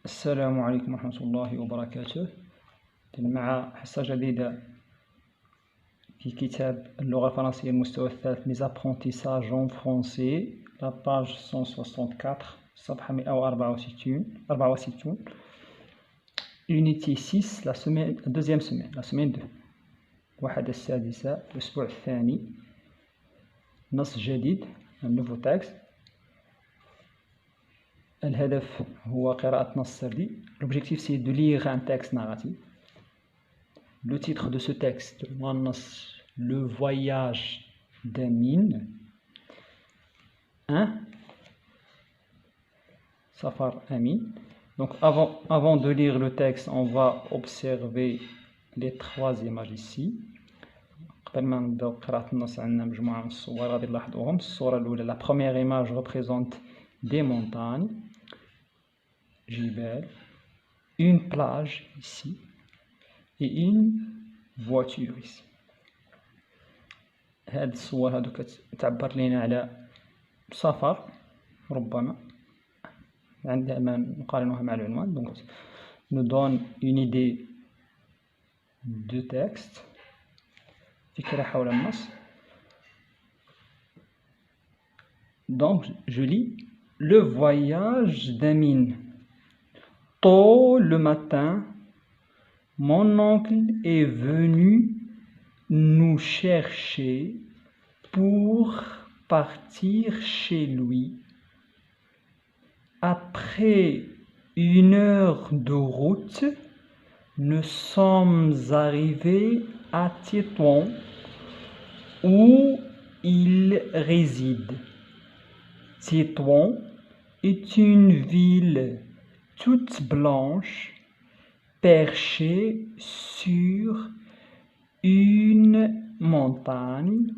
السلام عليكم ورحمة الله وبركاته. مع حصة جديدة في كتاب اللغة الفرنسية المستوى الثالث Les apprentissages en français, la page 164 صفحة 164 Unité 6 la deuxième semaine, la semaine 2 الوحدة السادسة الأسبوع الثاني نص جديد un nouveau texte. الهدف هو قراءة نص سردي. L'objectif c'est de lire un texte narratif. Le titre de ce texte, le voyage d'Amine. Safar Amin. Donc avant de lire le texte, on va observer les trois images ici. قبل ما نبداو قراءة النص عندنا مجموعة من الصور غادي نلاحظوهم. الصورة الأولى, la première image représente des montagnes, جبال, une plage ici et une voiture ici. هاد الصور هادو كتعبر لينا على سفر ربما عندما نقارنها مع العنوان. Donc nous donne une idée de texte, فكرة حول النص. Donc je lis le voyage d'Amine. Tôt le matin, mon oncle est venu nous chercher pour partir chez lui. Après 1 heure de route, nous sommes arrivés à Tétouan, où il réside. Tétouan est une ville toute blanche, perchée sur une montagne.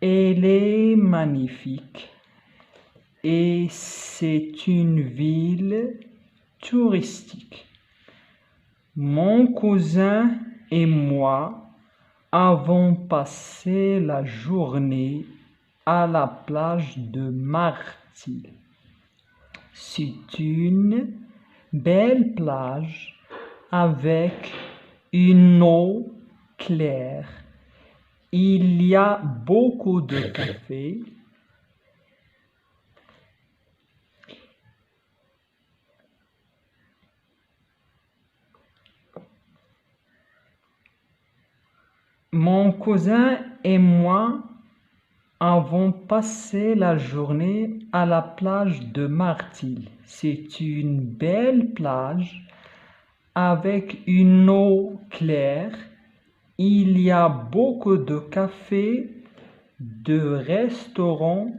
Elle est magnifique et c'est une ville touristique. Mon cousin et moi avons passé la journée à la plage de Martil. C'est une belle plage avec une eau claire. Il y a beaucoup de café. Mon cousin et moi avons passé la journée à la plage de Martil. C'est une belle plage avec une eau claire. Il y a beaucoup de cafés, de restaurants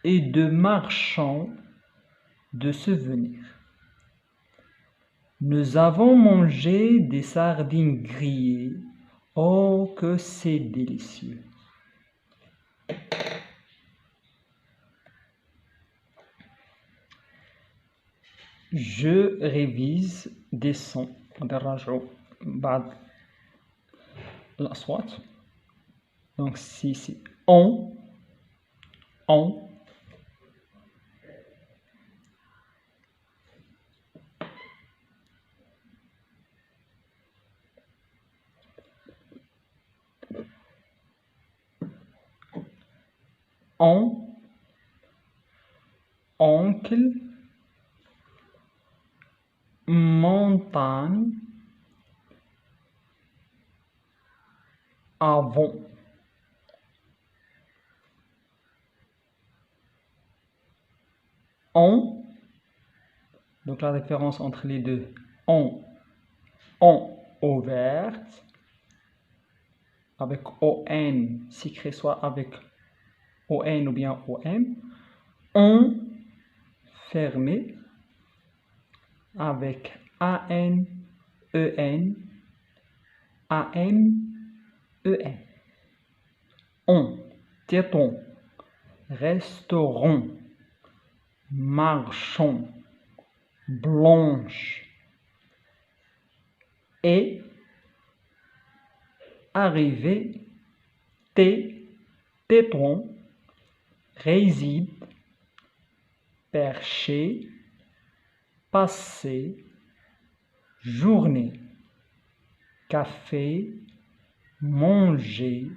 et de marchands de souvenirs. Nous avons mangé des sardines grillées. Oh, que c'est délicieux! Je révise des sons. Donc si c'est on, on, oncle, montagne, avant. On, donc la différence entre les deux, on ouverte, avec ON, s'écrit soit avec ON ou bien OM, on fermé, avec AN, EN, AM, EN. On, téton, restaurant, marchand, blanche, et arrivé, téton, réside, perché, passer, journée, café, manger,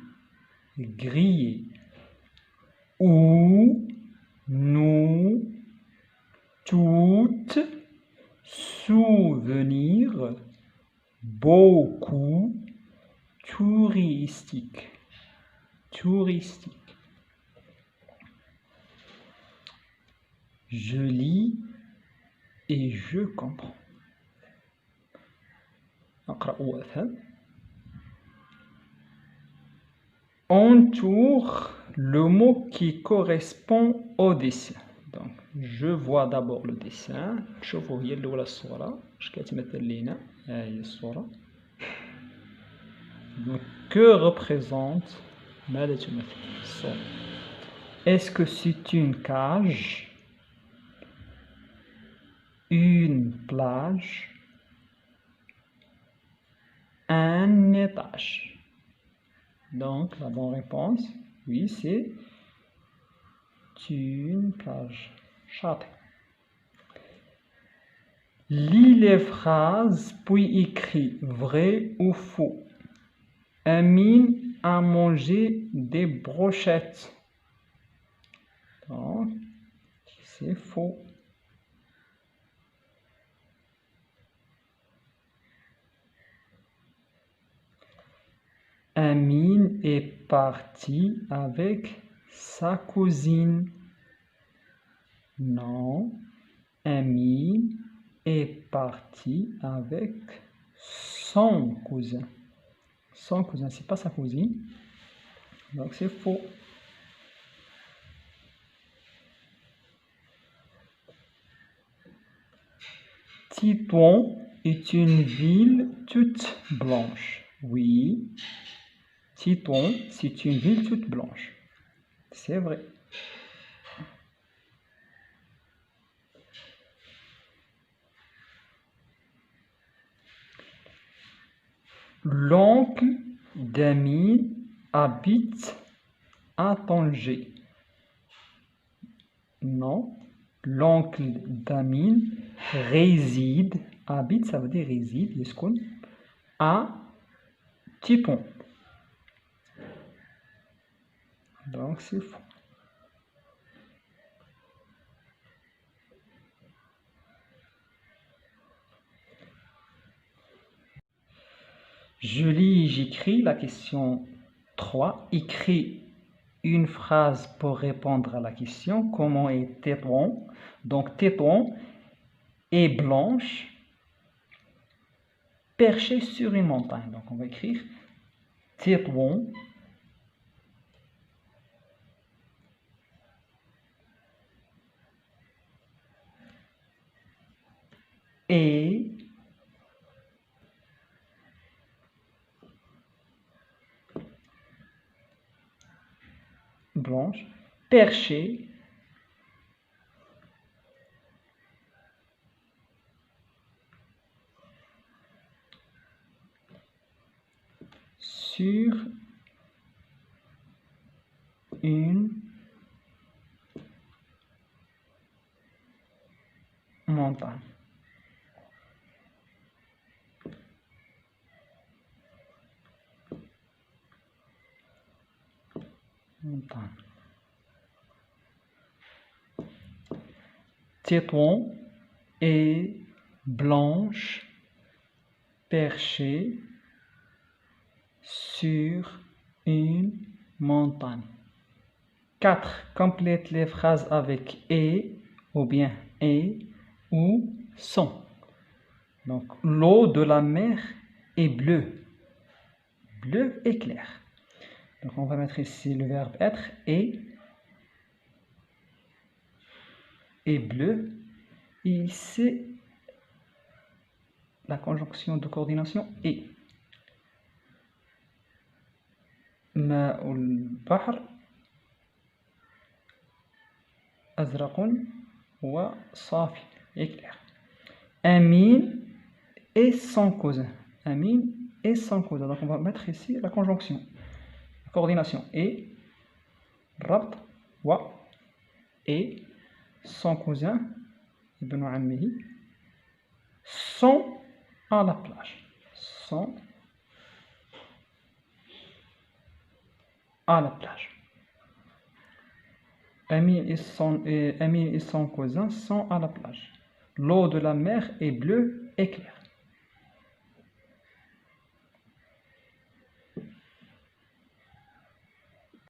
griller. Où, nous, toutes, souvenir, beaucoup, touristique. Touristique. Je lis et je comprends. Entoure le mot qui correspond au dessin. Donc, je vois d'abord le dessin. شوفوا هي الأولى الصورة اش كتمثل لينا. ها هي الصورة. Donc, que représente ماذا تمثل الصورة؟ Est-ce que c'est une cage, une plage, un étage? Donc, la bonne réponse, oui, c'est une plage. Château. Lis les phrases, puis écris vrai ou faux. Amine a mangé des brochettes. Donc, c'est faux. Amine est parti avec sa cousine. Non, Amine est parti avec son cousin. Son cousin, c'est pas sa cousine. Donc c'est faux. Tétouan est une ville toute blanche. Oui. Tétouan, c'est une ville toute blanche. C'est vrai. L'oncle d'Amine habite à Tanger. Non. L'oncle d'Amine réside, habite, ça veut dire réside, يسكن, à Tétouan. Donc c'est faux. Je lis, j'écris. La question 3. Écris une phrase pour répondre à la question. Comment est Tétouan? Donc Tétouan est blanche, perchée sur une montagne. Donc on va écrire Tétouan est blanche, perchée sur une montagne. Tétouan est blanche, perchée sur une montagne. 4. Complète les phrases avec et ou bien et ou sont. Donc, l'eau de la mer est bleue. Bleu et clair. Donc, on va mettre ici le verbe être et bleu. Et ici, la conjonction de coordination est. ماء البحر أزرق وصافي et clair. Amine et son cousin. Amine et son cousin. Donc on va mettre ici la conjonction. La coordination et rabt wa et son cousin ibn ammihi sont à la plage. Sont à la plage. Amine et son cousin sont à la plage. L'eau de la mer est bleue et claire.